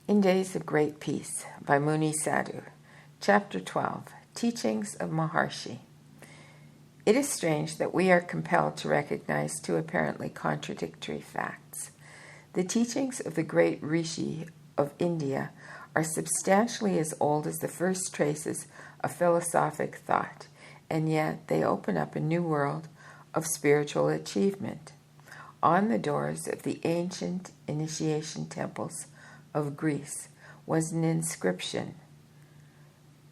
In Days of Great Peace by Mouni Sadhu, Chapter 12, Teachings of Maharshi. It is strange that we are compelled to recognize two apparently contradictory facts. The teachings of the great Rishi of India are substantially as old as the first traces of philosophic thought, and yet they open up a new world of spiritual achievement. On the doors of the ancient initiation temples of Greece was an inscription,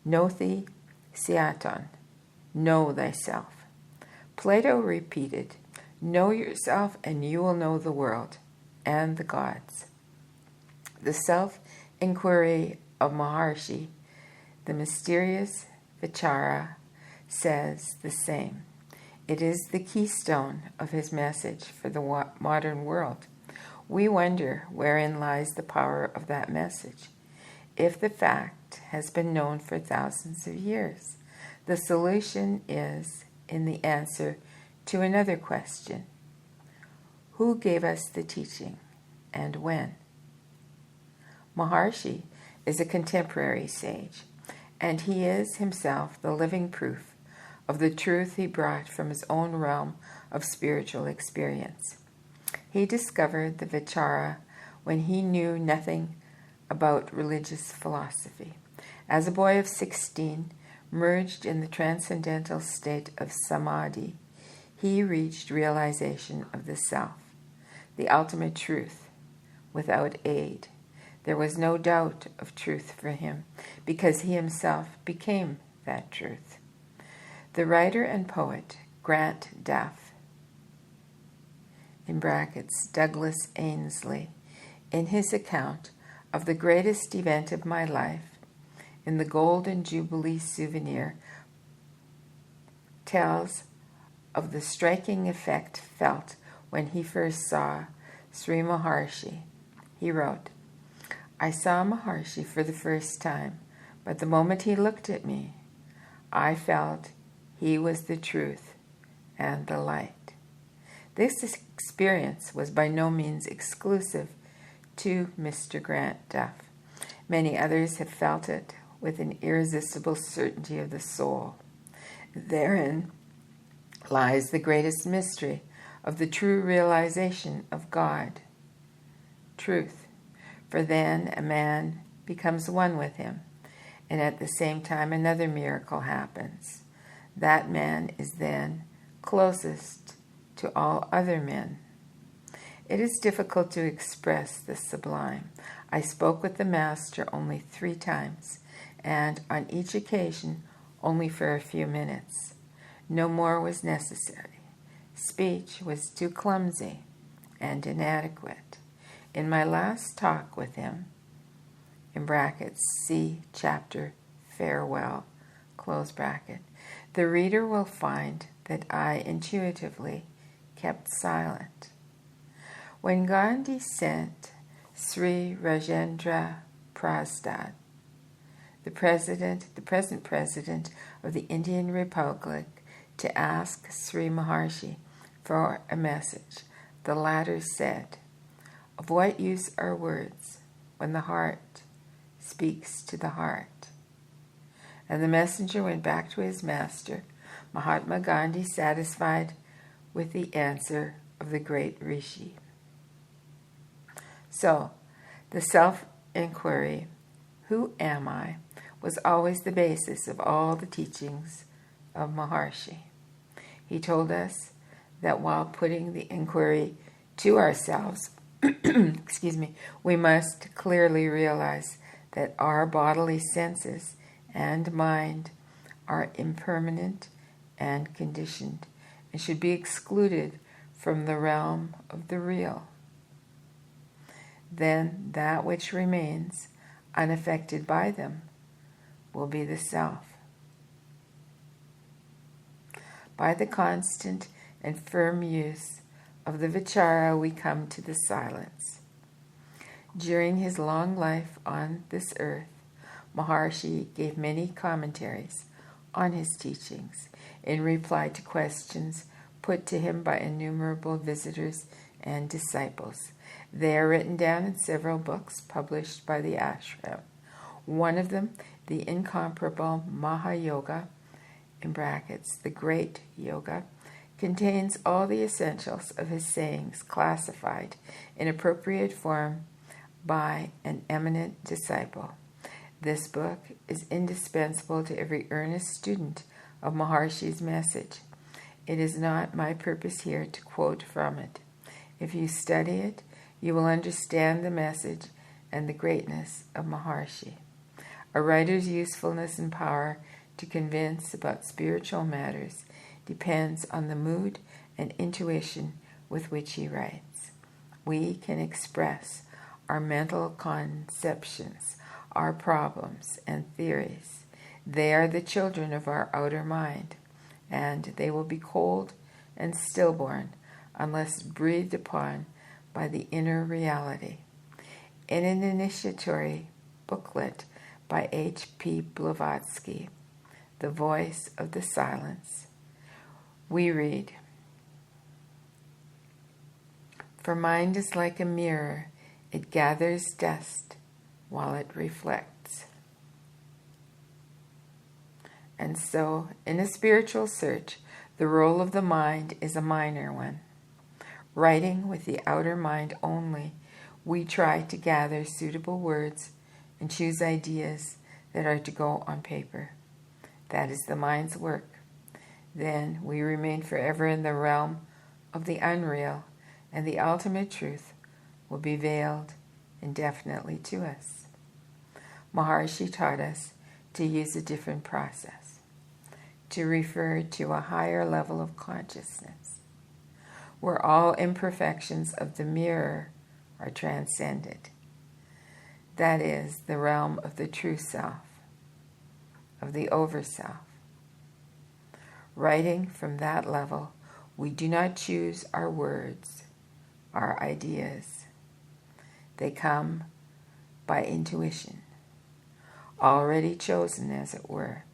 Gnothi Seaton, know thyself. Plato repeated, know yourself and you will know the world and the gods. The self-inquiry of Maharshi, the mysterious Vichara, says the same. It is the keystone of his message for the modern world. We wonder wherein lies the power of that message. If the fact has been known for thousands of years, the solution is in the answer to another question. Who gave us the teaching and when? Maharshi is a contemporary sage, and he is himself the living proof of the truth he brought from his own realm of spiritual experience. He discovered the Vichara when he knew nothing about religious philosophy. As a boy of 16, merged in the transcendental state of samadhi, he reached realization of the self, the ultimate truth, without aid. There was no doubt of truth for him, because he himself became that truth. The writer and poet Grant Duff, in brackets, Douglas Ainsley, in his account of the greatest event of my life, in the Golden Jubilee Souvenir, tells of the striking effect felt when he first saw Sri Maharshi. He wrote, I saw Maharshi for the first time, but the moment he looked at me, I felt he was the truth and the light. This experience was by no means exclusive to Mr. Grant Duff. Many others have felt it with an irresistible certainty of the soul. Therein lies the greatest mystery of the true realization of God, truth. For then a man becomes one with him, and at the same time another miracle happens. That man is then closest to all other men. It is difficult to express the sublime. I spoke with the Master only 3 times, and on each occasion only for a few minutes. No more was necessary. Speech was too clumsy and inadequate. In my last talk with him, in brackets, see chapter Farewell, close bracket, the reader will find that I intuitively kept silent. When Gandhi sent Sri Rajendra Prasad, the present president of the Indian Republic, to ask Sri Maharshi for a message, the latter said, of what use are words when the heart speaks to the heart? And the messenger went back to his master, Mahatma Gandhi, satisfied with the answer of the great Rishi. So, the self-inquiry, who am I, was always the basis of all the teachings of Maharshi. He told us that while putting the inquiry to ourselves, we must clearly realize that our bodily senses and mind are impermanent and conditioned, and should be excluded from the realm of the real. Then that which remains, unaffected by them, will be the self. By the constant and firm use of the Vichara, we come to the silence. During his long life on this earth, Maharshi gave many commentaries on his teachings in reply to questions put to him by innumerable visitors and disciples. They are written down in several books published by the ashram. One of them, the incomparable Mahayoga, in brackets, the Great Yoga, contains all the essentials of his sayings classified in appropriate form by an eminent disciple. This book is indispensable to every earnest student of Maharshi's message. It is not my purpose here to quote from it. If you study it, you will understand the message and the greatness of Maharshi. A writer's usefulness and power to convince about spiritual matters depends on the mood and intuition with which he writes. We can express our mental conceptions, our problems and theories. They are the children of our outer mind, and they will be cold and stillborn unless breathed upon by the inner reality. In an initiatory booklet by H.P. Blavatsky, The Voice of the Silence, we read, "For mind is like a mirror, it gathers dust while it reflects." And so, in a spiritual search, the role of the mind is a minor one. Writing with the outer mind only, we try to gather suitable words and choose ideas that are to go on paper. That is the mind's work. Then we remain forever in the realm of the unreal, and the ultimate truth will be veiled indefinitely to us. Maharshi taught us to use a different process, to refer to a higher level of consciousness, where all imperfections of the mirror are transcended. That is the realm of the true self, of the over-self. Writing from that level, we do not choose our words, our ideas. They come by intuition, already chosen, as it were.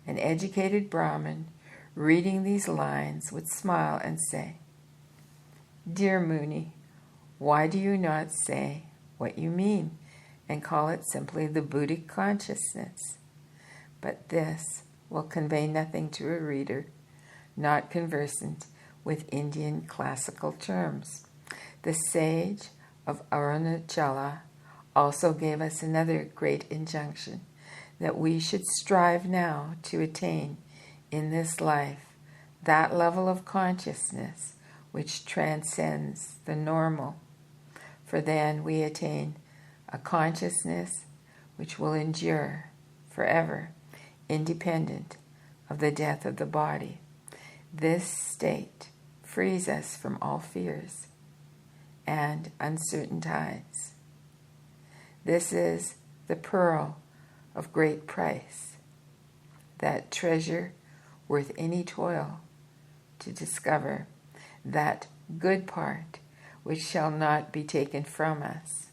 An educated Brahmin reading these lines would smile and say, "Dear Mouni, why do you not say what you mean and call it simply the Buddhic consciousness?" But this will convey nothing to a reader not conversant with Indian classical terms. The sage of Arunachala also gave us another great injunction, that we should strive now to attain in this life that level of consciousness which transcends the normal, for then we attain a consciousness which will endure forever, independent of the death of the body. This state frees us from all fears and uncertain tides. This is the pearl of great price, that treasure worth any toil to discover, that good part which shall not be taken from us.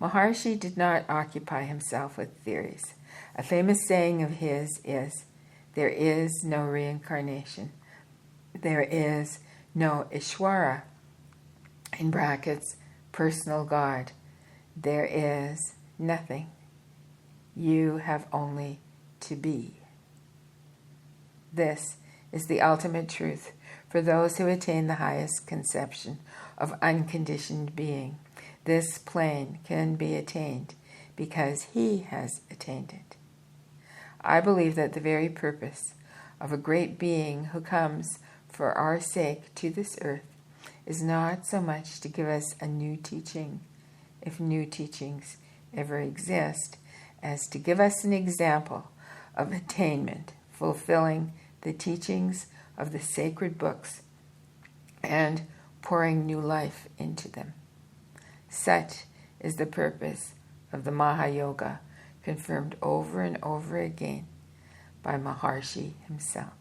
Maharshi did not occupy himself with theories. A famous saying of his is, "There is no reincarnation. There is no Ishwara," in brackets, personal God. There is nothing. You have only to be. This is the ultimate truth for those who attain the highest conception of unconditioned being. This plane can be attained because he has attained it. I believe that the very purpose of a great being who comes for our sake to this earth is not so much to give us a new teaching, if new teachings ever exist, as to give us an example of attainment, fulfilling the teachings of the sacred books and pouring new life into them. Such is the purpose of the Mahayoga, confirmed over and over again by Maharshi himself.